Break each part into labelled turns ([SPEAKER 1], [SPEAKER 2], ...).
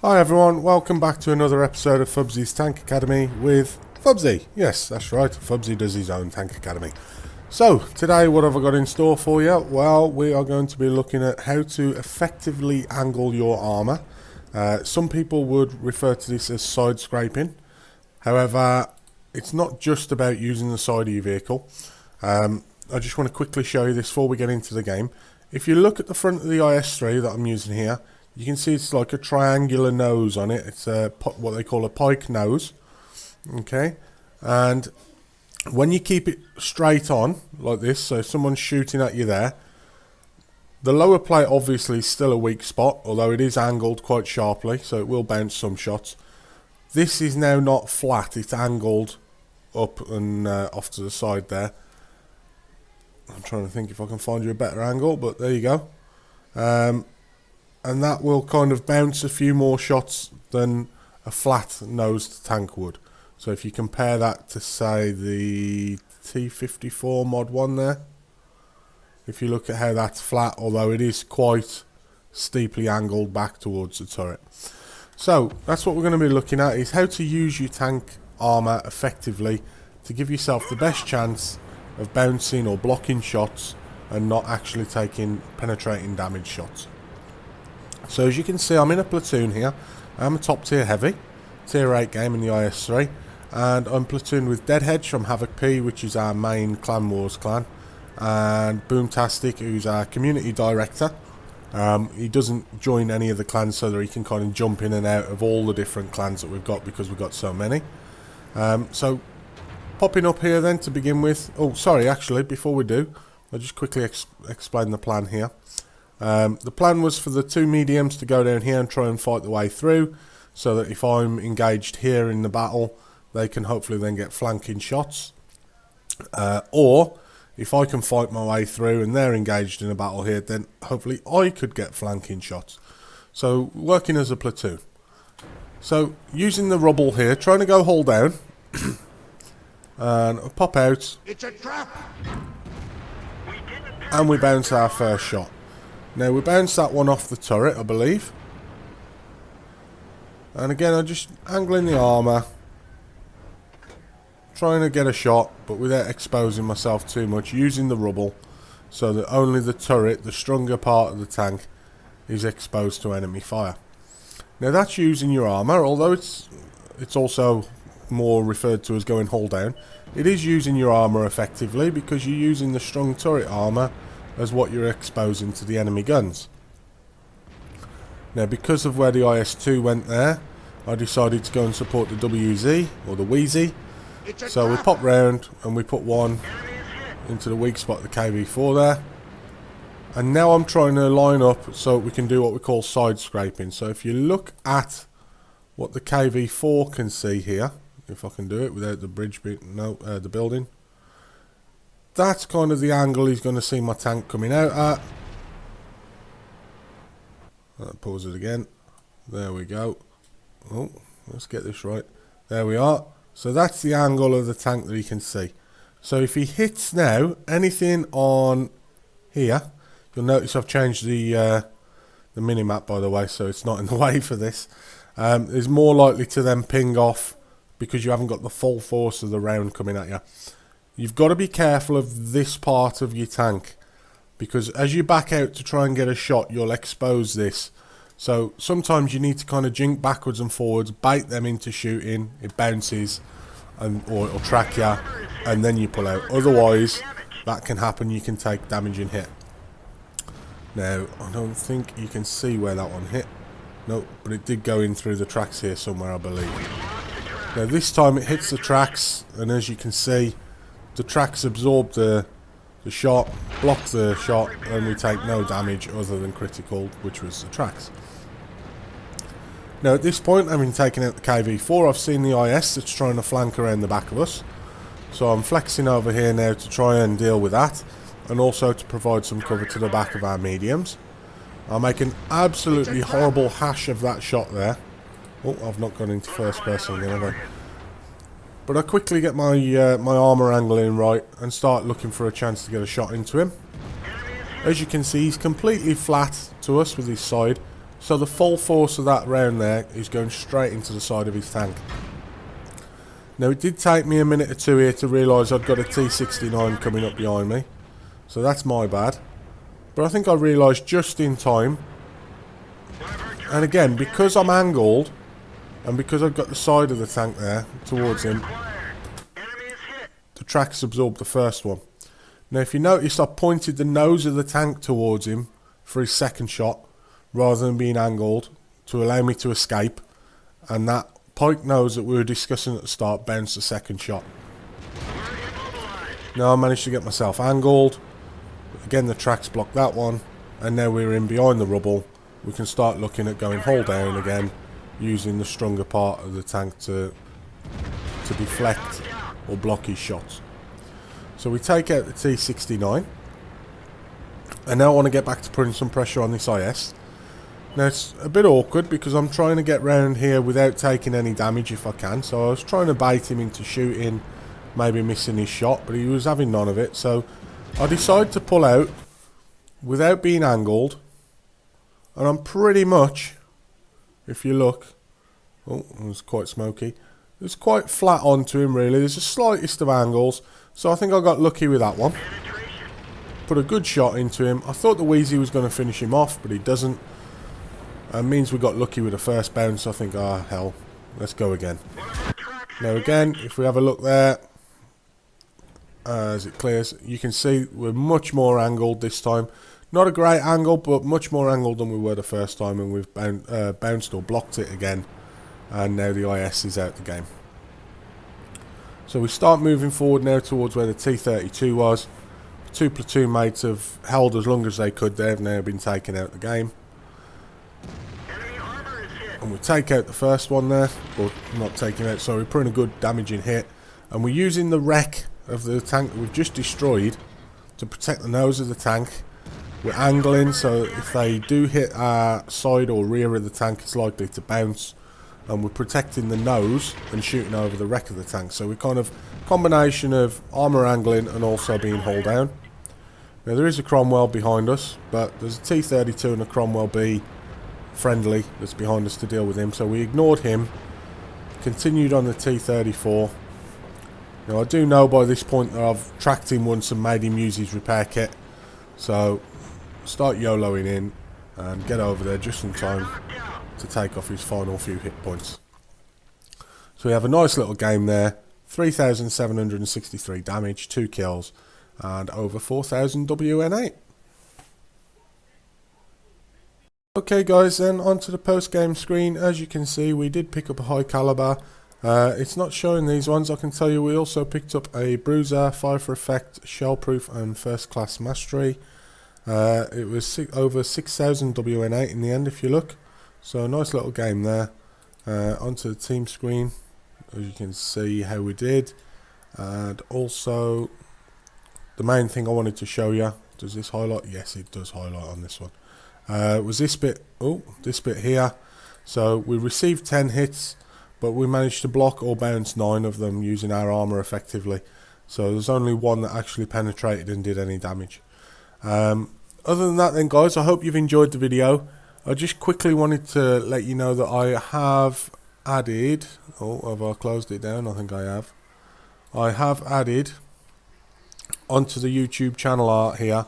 [SPEAKER 1] Hi everyone, welcome back to another episode of Fubzy's Tank Academy with Fubzy. Yes, that's right, Fubzy does his own Tank Academy. So, today what have I got in store for you? Well, we are going to be looking at how to effectively angle your armour. Some people would refer to this as side scraping. However, it's not just about using the side of your vehicle. I just want to quickly show you this before we get into the game. If you look at the front of the IS-3 that I'm using here, you can see it's like a triangular nose on it. It's what they call a pike nose. Okay, and when you keep it straight on like this, so if someone's shooting at you there, the lower plate obviously is still a weak spot, although it is angled quite sharply, so it will bounce some shots. This is now not flat, it's angled up and off to the side there. I'm trying to think if I can find you a better angle, but there you go. And that will kind of bounce a few more shots than a flat-nosed tank would. So if you compare that to, say, the T54 Mod 1 there, if you look at how that's flat, although it is quite steeply angled back towards the turret. So that's what we're going to be looking at, is how to use your tank armour effectively to give yourself the best chance of bouncing or blocking shots and not actually taking penetrating damage shots. So as you can see, I'm in a platoon here. I'm a top tier heavy, tier 8 game in the IS-3, and I'm platooned with Deadhead from Havoc P, which is our main Clan Wars clan, and Boomtastic, who's our community director. He doesn't join any of the clans so that he can kind of jump in and out of all the different clans that we've got because we've got so many. So popping up here then to begin with. Oh, sorry, actually, before we do, I'll just quickly explain the plan here. The plan was for the two mediums to go down here and try and fight the way through, so that if I'm engaged here in the battle, they can hopefully then get flanking shots. Or if I can fight my way through and they're engaged in a battle here, then hopefully I could get flanking shots. So working as a platoon. So using the rubble here, trying to go hull down, and I'll pop out.
[SPEAKER 2] It's a trap.
[SPEAKER 1] And we bounce our first shot. Now we bounced that one off the turret, I believe. And again, I'm just angling the armour, trying to get a shot, but without exposing myself too much, using the rubble, so that only the turret, the stronger part of the tank, is exposed to enemy fire. Now that's using your armour, although it's also more referred to as going hull down. It is using your armour effectively, because you're using the strong turret armour as what you're exposing to the enemy guns. Now because of where the IS-2 went there, I decided to go and support the WZ, or the Wheezy. So we pop round and we put one into the weak spot, the KV-4 there. And now I'm trying to line up so we can do what we call side scraping. So if you look at what the KV-4 can see here, if I can do it without the bridge bit, no, the building. That's kind of the angle he's going to see my tank coming out at. Pause it again. There we go. Oh, let's get this right. There we are. So that's the angle of the tank that he can see. So if he hits now anything on here, you'll notice I've changed the mini-map, by the way, so it's not in the way for this. Is more likely to then ping off because you haven't got the full force of the round coming at you. You've got to be careful of this part of your tank, because as you back out to try and get a shot, you'll expose this. So sometimes you need to kind of jink backwards and forwards, bait them into shooting, it bounces, or it'll track you, and then you pull out. Otherwise, that can happen, you can take damaging hit. Now, I don't think you can see where that one hit. No, but it did go in through the tracks here somewhere, I believe. Now this time it hits the tracks, and as you can see, the tracks absorb the shot, block the shot, and we take no damage other than critical, which was the tracks. Now at this point, having taken out the KV-4, I've seen the IS that's trying to flank around the back of us. So I'm flexing over here now to try and deal with that, and also to provide some cover to the back of our mediums. I'll make an absolutely horrible hash of that shot there. Oh, I've not gone into first person again, have I? But I quickly get my my armour angle in right and start looking for a chance to get a shot into him. As you can see, he's completely flat to us with his side, So the full force of that round there is going straight into the side of his tank. Now it did take me a minute or two here to realise I'd got a T69 coming up behind me. So that's my bad. But I think I realised just in time. And again, because I'm angled, and because I've got the side of the tank there towards him, the tracks absorbed the first one. Now if you notice, I pointed the nose of the tank towards him for his second shot, rather than being angled, to allow me to escape, and that pike nose that we were discussing at the start bounced the second shot. Now I managed to get myself angled, again the tracks blocked that one, and now we're in behind the rubble. We can start looking at going hull down again, using the stronger part of the tank to deflect or block his shots. So we take out the T69, and now I want to get back to putting some pressure on this IS. Now it's a bit awkward because I'm trying to get round here without taking any damage if I can. So I was trying to bait him into shooting, maybe missing his shot, but he was having none of it. So I decided to pull out without being angled, and I'm pretty much, if you look, oh, it was quite smoky. It's quite flat onto him really. There's the slightest of angles, so I think I got lucky with that one. Put a good shot into him. I thought the Wheezy was going to finish him off, but he doesn't. It means we got lucky with the first bounce. I think, ah, hell, let's go again. Now again, if we have a look there, as it clears, you can see we're much more angled this time. Not a great angle, but much more angled than we were the first time, and we've bounced or blocked it again. And now the IS is out the game. So we start moving forward now towards where the T32 was. Two platoon mates have held as long as they could. They've now been taken out the game. And we take out the first one there, or not taking out, sorry, putting a good damaging hit, and we're using the wreck of the tank that we've just destroyed to protect the nose of the tank. We're angling, so if they do hit our side or rear of the tank, it's likely to bounce, and we're protecting the nose and shooting over the wreck of the tank. So we're kind of combination of armour angling and also being hull down. Now there is a Cromwell behind us, but there's a T32 and a Cromwell B friendly that's behind us to deal with him, so we ignored him, continued on the T34. Now I do know by this point that I've tracked him once and made him use his repair kit, so start YOLOing in and get over there just in time to take off his final few hit points. So we have a nice little game there, 3,763 damage, 2 kills and over 4,000 WN8. Okay guys, then onto the post game screen. As you can see, we did pick up a high caliber. It's not showing these ones. I can tell you we also picked up a bruiser, 5 for effect, shell proof and first class mastery. It was over 6,000 WN8 in the end if you look. So a nice little game there. Onto the team screen, as you can see how we did. And also the main thing I wanted to show you, does this highlight? Yes, it does highlight on this one. Was this bit, this bit here. So we received 10 hits, but we managed to block or bounce 9 of them using our armour effectively. So there's only one that actually penetrated and did any damage. Other than that then guys, I hope you've enjoyed the video. I just quickly wanted to let you know that I have added, have I closed it down? I think I have. I have added onto the YouTube channel art here.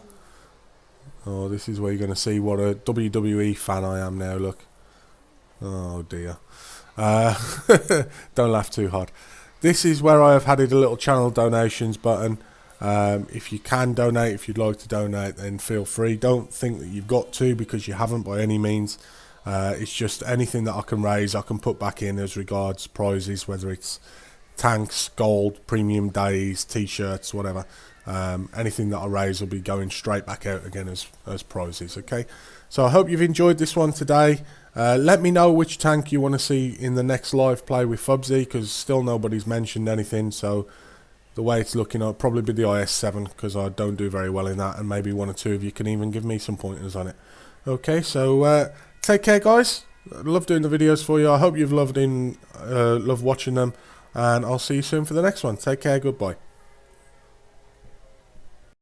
[SPEAKER 1] Oh, this is where you're going to see what a WWE fan I am now, look. Oh dear. Don't laugh too hard. This is where I have added a little channel donations button. If you can donate, if you'd like to donate, then feel free. Don't think that you've got to, because you haven't by any means. It's just anything that I can raise, I can put back in as regards prizes, whether it's tanks, gold, premium days, t-shirts, whatever. Anything that I raise will be going straight back out again as prizes. Okay, so I hope you've enjoyed this one today. Let me know which tank you want to see in the next live play with Fubzy, because still nobody's mentioned anything. So the way it's looking, it'll probably be the IS-7, because I don't do very well in that, and maybe 1 or 2 of you can even give me some pointers on it. Okay, so take care guys. I love doing the videos for you. I hope you've loved watching them, and I'll see you soon for the next one. Take care, goodbye.